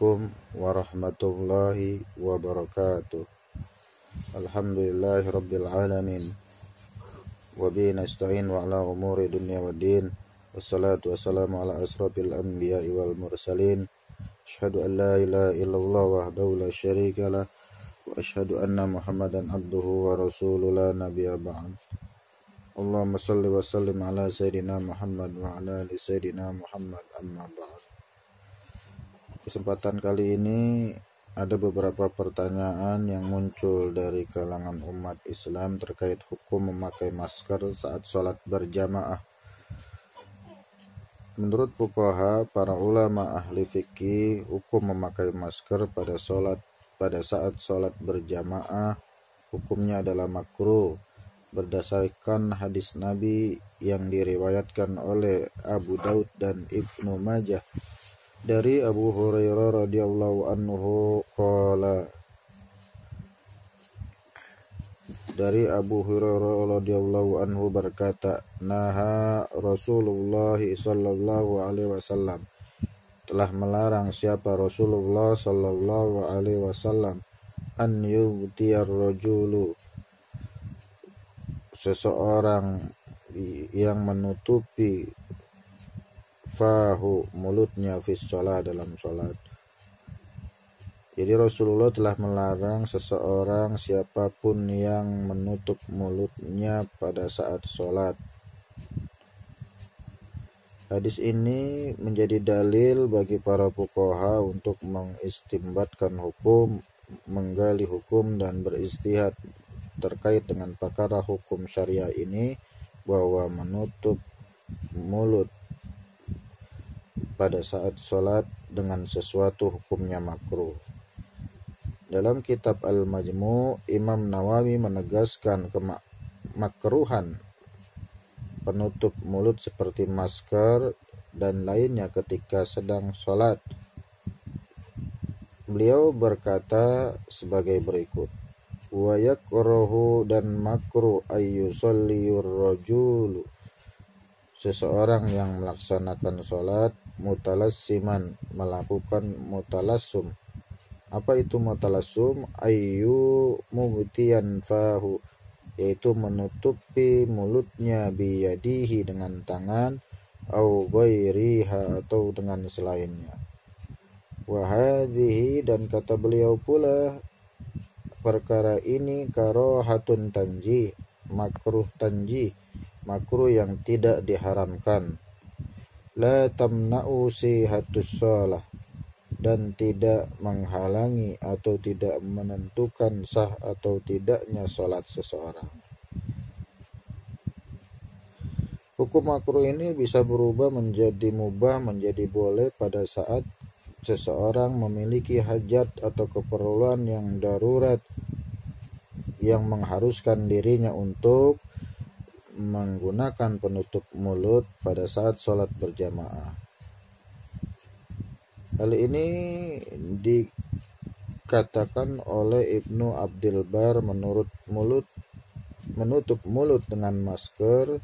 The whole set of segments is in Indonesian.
Assalamualaikum warahmatullahi wabarakatuh. Alhamdulillahi rabbil alamin. Wa bihi nasta'in wa ala umuri dunya waddin. Wassalatu wassalamu ala asrafil anbiya'i wal mursalin. Asyhadu an la ilaha illallah wahdahu la syarika lah. Wa asyhadu anna Muhammadan abduhu wa rasuluhu la nabiyya ba'd. Allahumma shalli wa sallim ala sayyidina Muhammad wa ala ali sayyidina Muhammad amma ba'd. Kesempatan kali ini ada beberapa pertanyaan yang muncul dari kalangan umat Islam terkait hukum memakai masker saat sholat berjamaah. Menurut fuqaha, para ulama ahli fikih, hukum memakai masker pada saat sholat berjamaah hukumnya adalah makruh berdasarkan hadis Nabi yang diriwayatkan oleh Abu Daud dan Ibnu Majah dari Abu Hurairah radhiyallahu anhu qala. Dari Abu Hurairah radhiyallahu anhu berkata, naha Rasulullah sallallahu alaihi wasallam, telah melarang siapa Rasulullah sallallahu alaihi wasallam, an yubtiyar rajulu, seseorang yang menutupi fahu, mulutnya, fis sholat, dalam sholat. Jadi Rasulullah telah melarang seseorang, siapapun yang menutup mulutnya pada saat sholat. Hadis ini menjadi dalil bagi para fuqaha untuk mengistimbatkan hukum, menggali hukum dan beristihad terkait dengan perkara hukum syariah ini, bahwa menutup mulut pada saat sholat dengan sesuatu hukumnya makruh. Dalam kitab Al-Majmu', Imam Nawawi menegaskan kemakruhan penutup mulut seperti masker dan lainnya ketika sedang sholat. Beliau berkata sebagai berikut, wa yakrahu, dan makruh ayyusalliyur rajulu, seseorang yang melaksanakan sholat mutalassiman, melakukan mutalassum. Apa itu mutalassum? Ayyu mubtiyan fahu, yaitu menutupi mulutnya, biyadihi, dengan tangan, au ghairiha, atau dengan selainnya. Wa hadhihi, dan kata beliau pula, perkara ini karahatun tanjih, makruh tanjih, makruh yang tidak diharamkan. La tamna'u sihatus shalah, dan tidak menghalangi atau tidak menentukan sah atau tidaknya salat seseorang. Hukum makruh ini bisa berubah menjadi mubah, menjadi boleh pada saat seseorang memiliki hajat atau keperluan yang darurat yang mengharuskan dirinya untuk menggunakan penutup mulut pada saat sholat berjamaah. Hal ini dikatakan oleh Ibnu Abdul Bar, menutup mulut dengan masker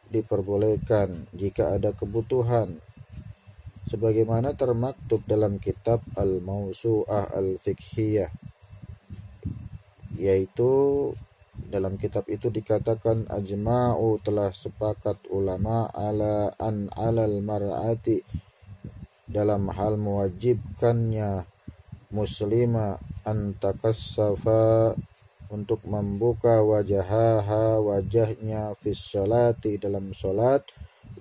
diperbolehkan jika ada kebutuhan, sebagaimana termaktub dalam kitab Al-Mawsu'ah Al-Fiqhiyah, yaitu dalam kitab itu dikatakan, ajma'u, telah sepakat ulama, alal mar'ati, dalam hal mewajibkannya muslimah, antakassafa, untuk membuka wajahaha, wajahnya, fis sholati, dalam sholat,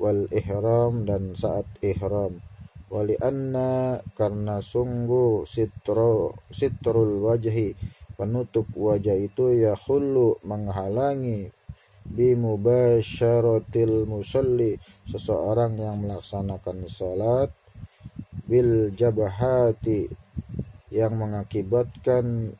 wal ihram, dan saat ihram. Wali anna, karena sungguh, sitrul wajhi, penutup wajah itu, yakhullu, menghalangi, bimubasyaratil musalli, seseorang yang melaksanakan sholat, bil jabahati, yang mengakibatkan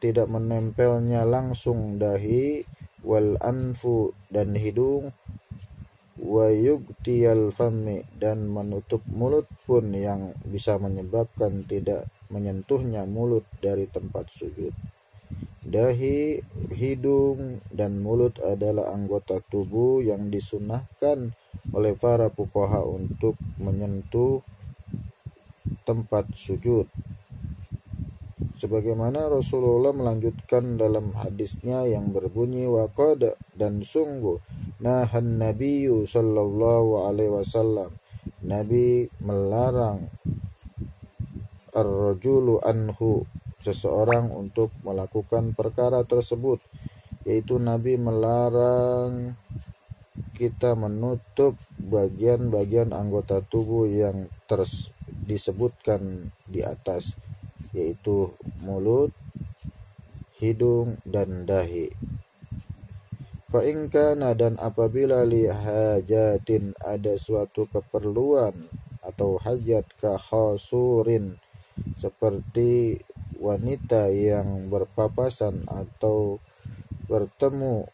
tidak menempelnya langsung dahi, wal anfu, dan hidung, wa yugtiyal fammi, dan menutup mulut pun yang bisa menyebabkan tidak menyentuhnya mulut dari tempat sujud. Dahi, hidung, dan mulut adalah anggota tubuh yang disunahkan oleh para fuqaha untuk menyentuh tempat sujud. Sebagaimana Rasulullah melanjutkan dalam hadisnya yang berbunyi waqad, dan sungguh nahan Nabiyyu sallallahu alaihi wasallam, Nabi melarang ar-rajulu anhu, seseorang untuk melakukan perkara tersebut, yaitu Nabi melarang kita menutup bagian-bagian anggota tubuh yang disebutkan di atas, yaitu mulut, hidung, dan dahi. Fa in kana, dan apabila li hajatin, ada suatu keperluan atau hajat, ka khasurin, seperti wanita yang berpapasan atau bertemu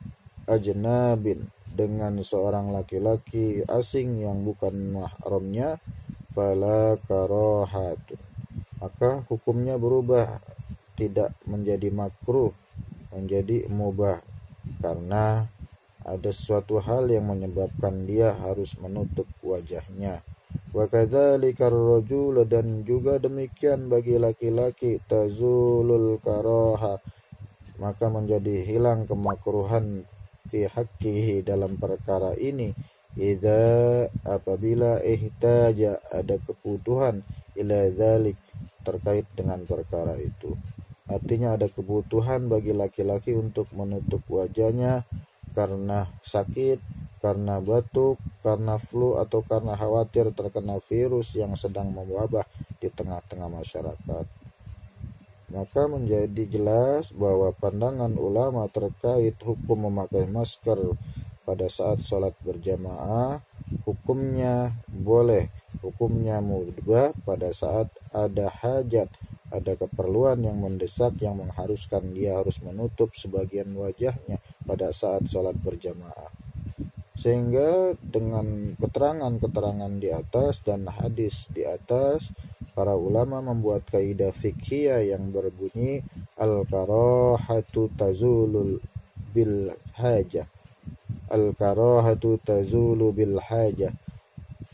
ajnabin dengan seorang laki-laki asing yang bukan mahramnya, fala karahatun, maka hukumnya berubah, tidak menjadi makruh, menjadi mubah, karena ada suatu hal yang menyebabkan dia harus menutup wajahnya. Wa kadzalika ar-rajul, dan juga demikian bagi laki-laki, tazulul karaha, maka menjadi hilang kemakruhan, fi haqqihi, dalam perkara ini, idza, apabila ihtaja, ada kebutuhan, ila dzalik, terkait dengan perkara itu. Artinya ada kebutuhan bagi laki-laki untuk menutup wajahnya karena sakit, karena batuk, karena flu, atau karena khawatir terkena virus yang sedang mewabah di tengah-tengah masyarakat. Maka menjadi jelas bahwa pandangan ulama terkait hukum memakai masker pada saat sholat berjamaah, hukumnya boleh, hukumnya mubah pada saat ada hajat, ada keperluan yang mendesak yang mengharuskan dia harus menutup sebagian wajahnya pada saat sholat berjamaah. Sehingga dengan keterangan-keterangan di atas dan hadis di atas, para ulama membuat kaidah fiqhiyah yang berbunyi al-karahatu tazulul bil hajah. Al-karahatu tazulu bil hajah,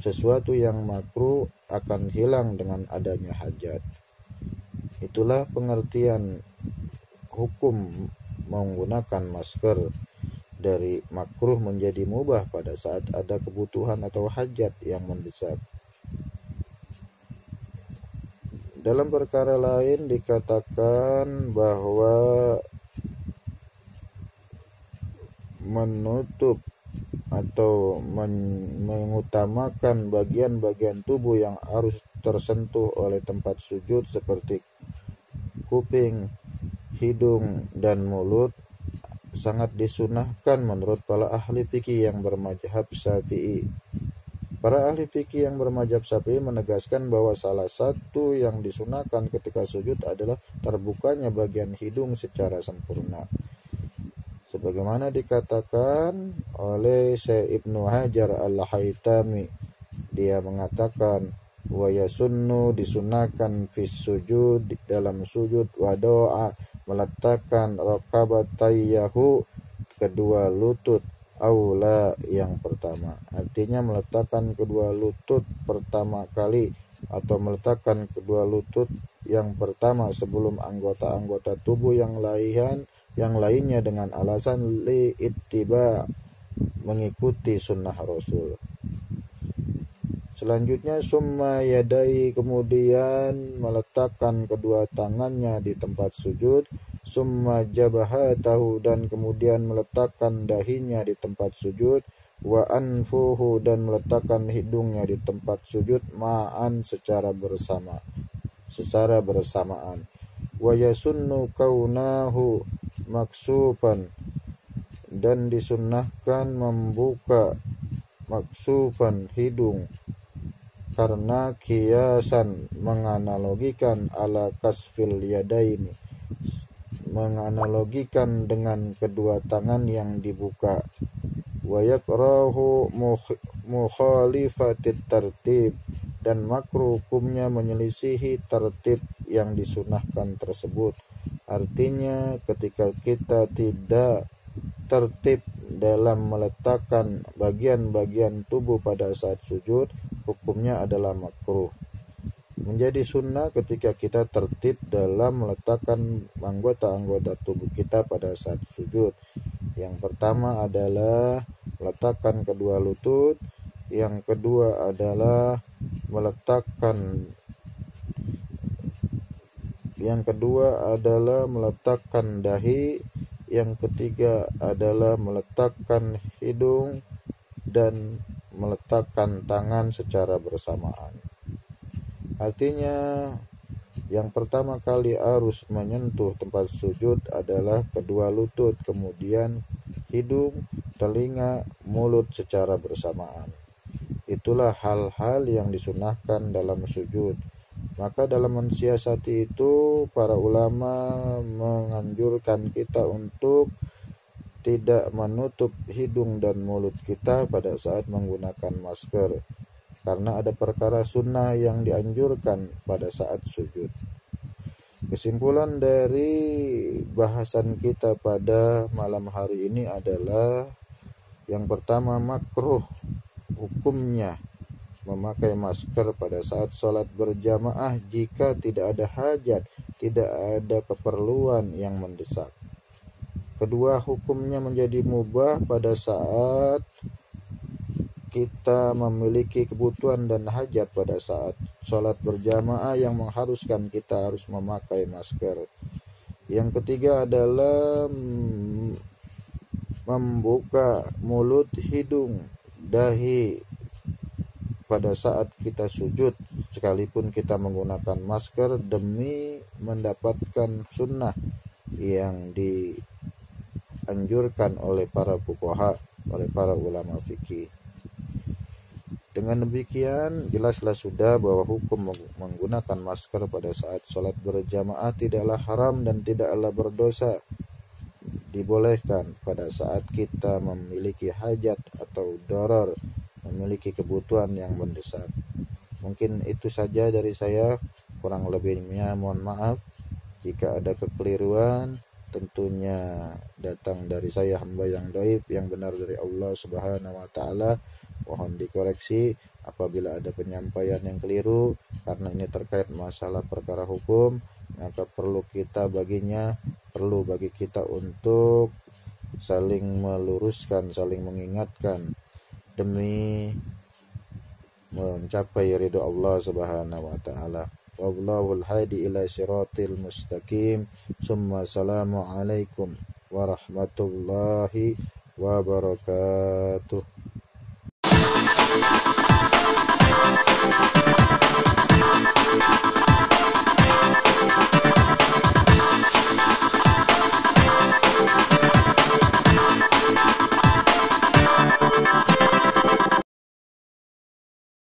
sesuatu yang makruh akan hilang dengan adanya hajat. Itulah pengertian hukum menggunakan masker, dari makruh menjadi mubah pada saat ada kebutuhan atau hajat yang mendesak. Dalam perkara lain dikatakan bahwa menutup atau mengutamakan bagian-bagian tubuh yang harus tersentuh oleh tempat sujud seperti kuping, hidung, dan mulut sangat disunahkan menurut para ahli fikih yang bermadzhab Syafi'i. Para ahli fikih yang bermadzhab Syafi'i menegaskan bahwa salah satu yang disunahkan ketika sujud adalah terbukanya bagian hidung secara sempurna. Sebagaimana dikatakan oleh Syekh Ibnu Hajar Al-Haytami, dia mengatakan wa yasunnu, disunahkan fis sujud, dalam sujud, wa doa, meletakkan rakabatayyahu, kedua lutut, aula, yang pertama, artinya meletakkan kedua lutut pertama kali, atau meletakkan kedua lutut yang pertama sebelum anggota-anggota tubuh yang lainnya dengan alasan li ittiba, mengikuti sunnah Rasul. Selanjutnya summa yadai, kemudian meletakkan kedua tangannya di tempat sujud, summa jabahatahu, dan kemudian meletakkan dahinya di tempat sujud, wa anfuhu, dan meletakkan hidungnya di tempat sujud, ma'an, secara bersamaan, wa yasunnu kaunahu maksufan, dan disunnahkan membuka maksufan, hidung, karena kiasan, menganalogikan, ala kasfil yadaini, menganalogikan dengan kedua tangan yang dibuka, wa yakrahu mukhalifatit tartib, dan makruh hukumnya menyelisihi tertib yang disunahkan tersebut. Artinya ketika kita tidak tertib dalam meletakkan bagian-bagian tubuh pada saat sujud, hukumnya adalah makruh. Menjadi sunnah ketika kita tertib dalam meletakkan anggota-anggota tubuh kita pada saat sujud. Yang pertama adalah meletakkan kedua lutut, yang kedua adalah meletakkan dahi, yang ketiga adalah meletakkan hidung, dan meletakkan tangan secara bersamaan. Artinya yang pertama kali harus menyentuh tempat sujud adalah kedua lutut, kemudian hidung, telinga, mulut secara bersamaan. Itulah hal-hal yang disunahkan dalam sujud. Maka dalam mensiasati itu, para ulama menganjurkan kita untuk tidak menutup hidung dan mulut kita pada saat menggunakan masker, karena ada perkara sunnah yang dianjurkan pada saat sujud. Kesimpulan dari bahasan kita pada malam hari ini adalah yang pertama, makruh hukumnya memakai masker pada saat sholat berjamaah jika tidak ada hajat, tidak ada keperluan yang mendesak. Kedua, hukumnya menjadi mubah pada saat kita memiliki kebutuhan dan hajat pada saat sholat berjamaah yang mengharuskan kita harus memakai masker. Yang ketiga adalah membuka mulut, hidung, dahi pada saat kita sujud sekalipun kita menggunakan masker demi mendapatkan sunnah yang dianjurkan oleh para fuqaha, oleh para ulama fikih. Dengan demikian jelaslah sudah bahwa hukum menggunakan masker pada saat sholat berjamaah tidaklah haram dan tidaklah berdosa. Dibolehkan pada saat kita memiliki hajat atau darar, memiliki kebutuhan yang mendesak. Mungkin itu saja dari saya, kurang lebihnya mohon maaf. Jika ada kekeliruan, tentunya datang dari saya, hamba yang dhaif, yang benar dari Allah Subhanahu wa taala. Mohon dikoreksi apabila ada penyampaian yang keliru, karena ini terkait masalah perkara hukum, maka perlu bagi kita untuk saling meluruskan, saling mengingatkan demi mencapai ridho Allah Subhanahu wa taala. Wallahul hadi ila siratil mustaqim. Summa assalamu alaikum warahmatullahi wabarakatuh.